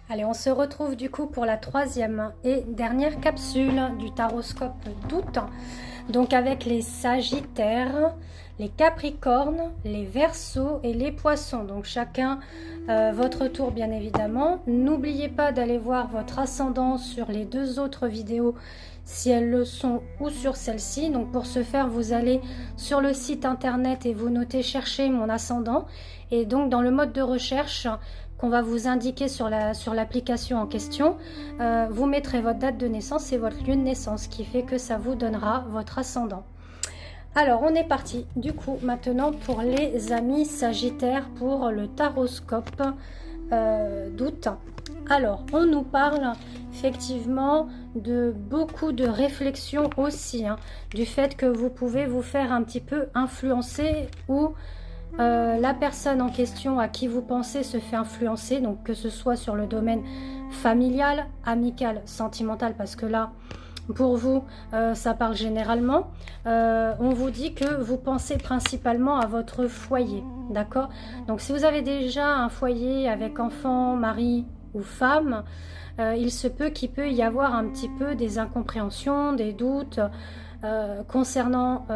Allez, on se retrouve du coup pour la troisième et dernière capsule du taroscope d'août. Donc avec les Sagittaires, les Capricornes, les Verseaux et les Poissons. Donc chacun votre tour bien évidemment. N'oubliez pas d'aller voir votre ascendant sur les deux autres vidéos si elles le sont ou sur celle-ci. Donc pour ce faire, vous allez sur le site internet et vous notez chercher mon ascendant. Et donc dans le mode de recherche qu'on va vous indiquer sur l'application en question, vous mettrez votre date de naissance et votre lieu de naissance, ce qui fait que ça vous donnera votre ascendant. Alors, on est parti du coup maintenant pour les amis Sagittaires pour le taroscope d'août. Alors, on nous parle effectivement de beaucoup de réflexions aussi, du fait que vous pouvez vous faire un petit peu influencer ou la personne en question à qui vous pensez se fait influencer, donc que ce soit sur le domaine familial, amical, sentimental, parce que là, pour vous, ça parle généralement. On vous dit que vous pensez principalement à votre foyer, d'accord? Donc si vous avez déjà un foyer avec enfant, mari ou femme, il se peut qu'il peut y avoir un petit peu des incompréhensions, des doutes concernant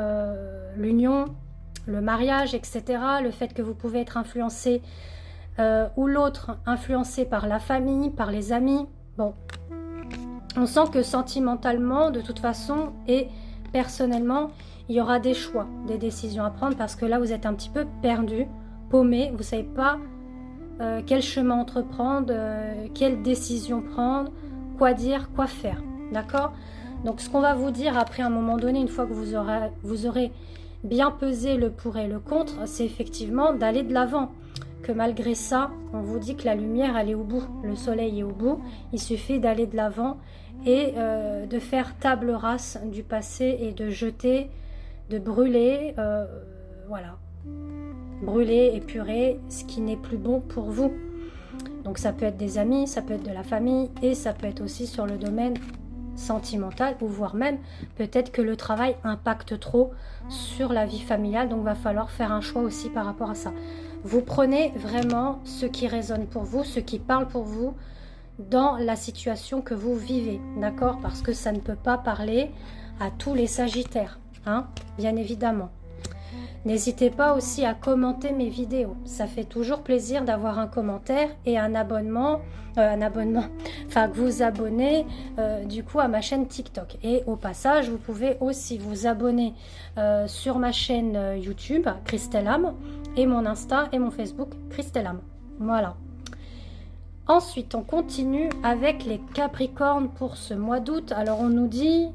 l'union, le mariage, etc. Le fait que vous pouvez être influencé ou l'autre influencé par la famille, par les amis. Bon, on sent que sentimentalement, de toute façon, et personnellement, il y aura des choix, des décisions à prendre parce que là, vous êtes un petit peu perdu, paumé. Vous ne savez pas quel chemin entreprendre, quelle décision prendre, quoi dire, quoi faire. D'accord? Donc, ce qu'on va vous dire après, à un moment donné, une fois que vous aurez bien pesé le pour et le contre, c'est effectivement d'aller de l'avant. Que malgré ça, on vous dit que la lumière, elle est au bout. Le soleil est au bout. Il suffit d'aller de l'avant et de faire table rase du passé et de jeter, de brûler, voilà. Brûler, épurer ce qui n'est plus bon pour vous. Donc ça peut être des amis, ça peut être de la famille et ça peut être aussi sur le domaine sentimental ou voire même peut-être que le travail impacte trop sur la vie familiale, donc va falloir faire un choix aussi par rapport à ça. Vous prenez vraiment ce qui résonne pour vous, ce qui parle pour vous dans la situation que vous vivez, d'accord? Parce que ça ne peut pas parler à tous les Sagittaires, bien évidemment. N'hésitez pas aussi à commenter mes vidéos. Ça fait toujours plaisir d'avoir un commentaire et un abonnement, enfin que vous abonnez du coup à ma chaîne TikTok. Et au passage, vous pouvez aussi vous abonner sur ma chaîne YouTube, Christelle Âme, et mon Insta et mon Facebook, Christelle Âme. Voilà. Ensuite, on continue avec les Capricornes pour ce mois d'août. Alors, on nous dit...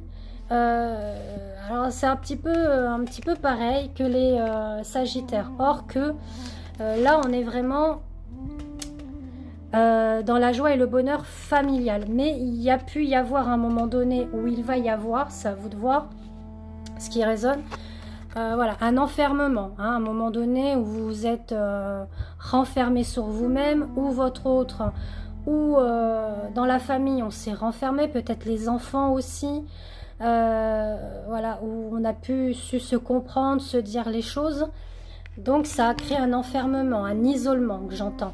alors c'est un petit peu pareil que les Sagittaires, or que là on est vraiment dans la joie et le bonheur familial, mais il y a pu y avoir un moment donné où il va y avoir, c'est à vous de voir ce qui résonne, voilà, un enfermement, un moment donné où vous êtes renfermé sur vous-même ou votre autre, ou dans la famille on s'est renfermé, peut-être les enfants aussi. Voilà, où on a pu se comprendre, se dire les choses. Donc ça a créé un enfermement, un isolement que j'entends.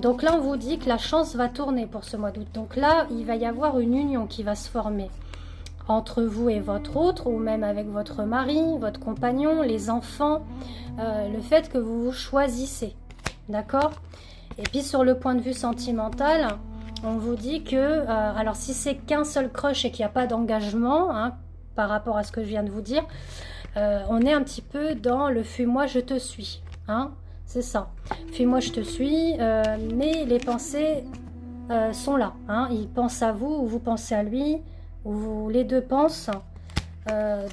Donc là on vous dit que la chance va tourner pour ce mois d'août. Donc là il va y avoir une union qui va se former entre vous et votre autre, ou même avec votre mari, votre compagnon, les enfants, le fait que vous vous choisissez, d'accord? Et puis sur le point de vue sentimental, on vous dit que, alors si c'est qu'un seul crush et qu'il n'y a pas d'engagement, par rapport à ce que je viens de vous dire, on est un petit peu dans le fuis-moi, je te suis. C'est ça. Fuis-moi, je te suis, mais les pensées sont là. Il pense à vous, ou vous pensez à lui, ou les deux pensent.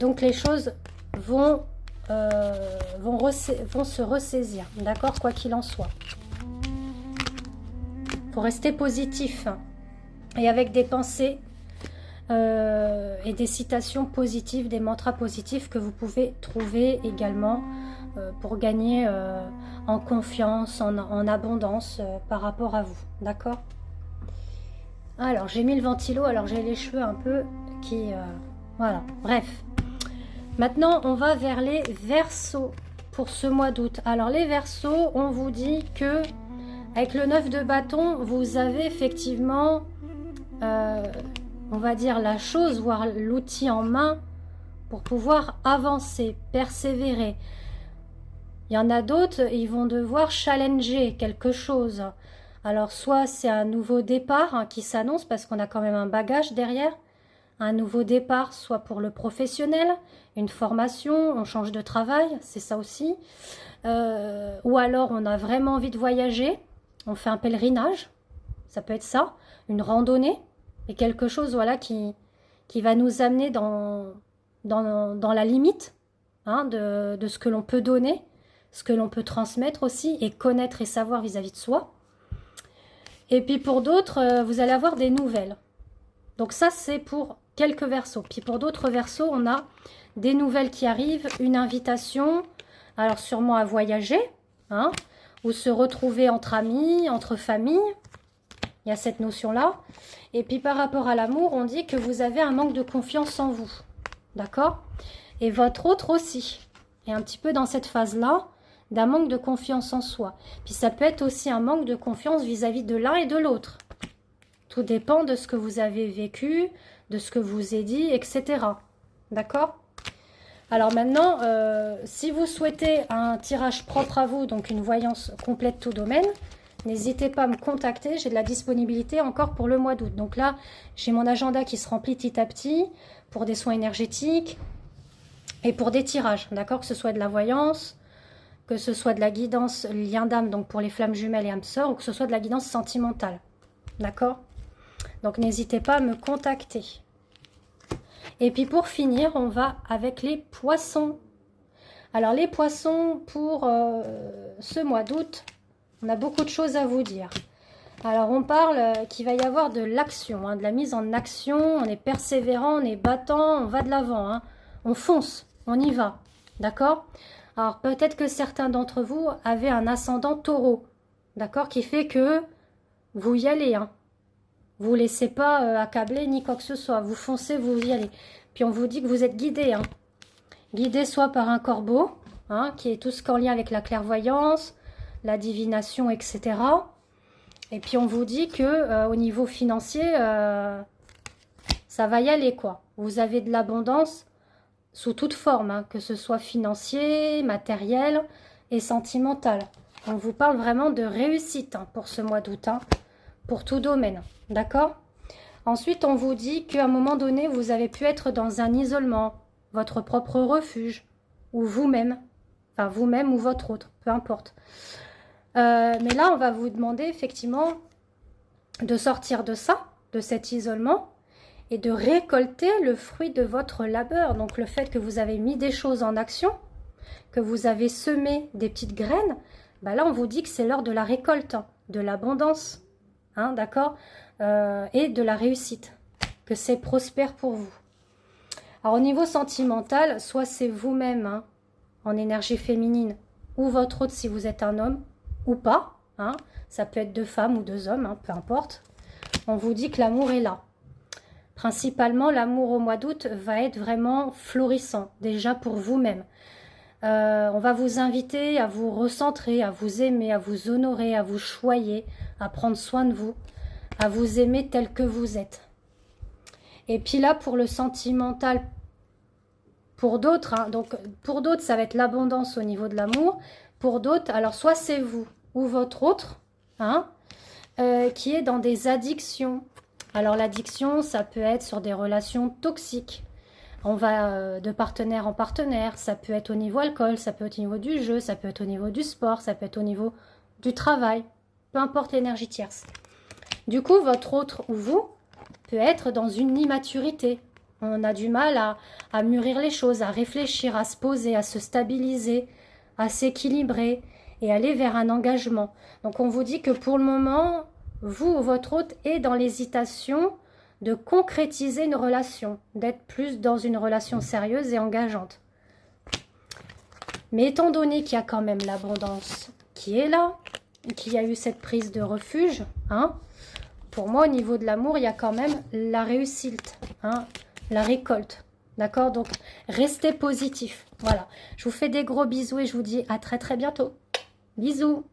Donc les choses vont se ressaisir, d'accord, quoi qu'il en soit. Faut rester positif et avec des pensées et des citations positives, des mantras positifs que vous pouvez trouver également pour gagner en confiance, en abondance par rapport à vous, d'accord? Alors j'ai mis le ventilo, alors j'ai les cheveux un peu qui... voilà, bref. Maintenant on va vers les Verseaux pour ce mois d'août. Alors les Verseaux, on vous dit que Avec le 9 de bâton, vous avez effectivement, on va dire, la chose, voire l'outil en main pour pouvoir avancer, persévérer. Il y en a d'autres, ils vont devoir challenger quelque chose. Alors, soit c'est un nouveau départ hein, qui s'annonce parce qu'on a quand même un bagage derrière. Un nouveau départ, soit pour le professionnel, une formation, on change de travail, c'est ça aussi. Ou alors, on a vraiment envie de voyager, on fait un pèlerinage, ça peut être ça, une randonnée, et quelque chose voilà, qui va nous amener dans la limite hein, de ce que l'on peut donner, ce que l'on peut transmettre aussi, et connaître et savoir vis-à-vis de soi. Et puis pour d'autres, vous allez avoir des nouvelles. Donc ça, c'est pour quelques versos. Puis pour d'autres versos, on a des nouvelles qui arrivent, une invitation, alors sûrement à voyager, hein, ou se retrouver entre amis, entre familles. Il y a cette notion-là. Et puis par rapport à l'amour, on dit que vous avez un manque de confiance en vous. D'accord? Et votre autre aussi est un petit peu dans cette phase-là, d'un manque de confiance en soi. Puis ça peut être aussi un manque de confiance vis-à-vis de l'un et de l'autre. Tout dépend de ce que vous avez vécu, de ce que vous ai dit, etc. D'accord? Alors maintenant, si vous souhaitez un tirage propre à vous, donc une voyance complète tout domaine, n'hésitez pas à me contacter, j'ai de la disponibilité encore pour le mois d'août. Donc là, j'ai mon agenda qui se remplit petit à petit pour des soins énergétiques et pour des tirages, d'accord? Que ce soit de la voyance, que ce soit de la guidance lien d'âme, donc pour les flammes jumelles et âmes sœurs, ou que ce soit de la guidance sentimentale, d'accord? Donc n'hésitez pas à me contacter. Et puis pour finir, on va avec les poissons. Alors les poissons, pour ce mois d'août, on a beaucoup de choses à vous dire. Alors on parle qu'il va y avoir de l'action, hein, de la mise en action, on est persévérant, on est battant, on va de l'avant, hein, on fonce, on y va, d'accord? Alors peut-être que certains d'entre vous avaient un ascendant taureau, d'accord, qui fait que vous y allez, hein. Vous ne laissez pas accabler ni quoi que ce soit, vous foncez, vous y allez. Puis on vous dit que vous êtes guidé, hein. Guidé soit par un corbeau, hein, qui est tout ce qu'en lien avec la clairvoyance, la divination, etc. Et puis on vous dit que au niveau financier, ça va y aller, quoi. Vous avez de l'abondance sous toute forme, hein, que ce soit financier, matériel et sentimental. On vous parle vraiment de réussite hein, pour ce mois d'août, hein, pour tout domaine, d'accord? Ensuite, on vous dit qu'à un moment donné, vous avez pu être dans un isolement, votre propre refuge, ou vous-même, enfin vous-même ou votre autre, peu importe. Mais là, on va vous demander effectivement de sortir de ça, de cet isolement, et de récolter le fruit de votre labeur. Donc le fait que vous avez mis des choses en action, que vous avez semé des petites graines, bah là on vous dit que c'est l'heure de la récolte, hein, de l'abondance, hein, d'accord, et de la réussite, que c'est prospère pour vous. Alors au niveau sentimental, soit c'est vous-même hein, en énergie féminine, ou votre autre si vous êtes un homme, ou pas, hein, ça peut être deux femmes ou deux hommes, hein, peu importe. On vous dit que l'amour est là. Principalement, l'amour au mois d'août va être vraiment florissant, déjà pour vous-même. On va vous inviter à vous recentrer, à vous aimer, à vous honorer, à vous choyer, à prendre soin de vous, à vous aimer tel que vous êtes. Et puis là, pour le sentimental, pour d'autres, hein, donc pour d'autres, ça va être l'abondance au niveau de l'amour. Pour d'autres, alors soit c'est vous ou votre autre, hein, qui est dans des addictions. Alors l'addiction, ça peut être sur des relations toxiques. On va de partenaire en partenaire, ça peut être au niveau alcool, ça peut être au niveau du jeu, ça peut être au niveau du sport, ça peut être au niveau du travail, peu importe l'énergie tierce. Du coup, votre autre ou vous peut être dans une immaturité. On a du mal à mûrir les choses, à réfléchir, à se poser, à se stabiliser, à s'équilibrer et aller vers un engagement. Donc on vous dit que pour le moment, vous ou votre hôte est dans l'hésitation de concrétiser une relation, d'être plus dans une relation sérieuse et engageante. Mais étant donné qu'il y a quand même l'abondance qui est là, qu'il y a eu cette prise de refuge, hein, pour moi au niveau de l'amour, il y a quand même la réussite, hein, la récolte. D'accord? Donc restez positif. Voilà. Je vous fais des gros bisous et je vous dis à très très bientôt. Bisous.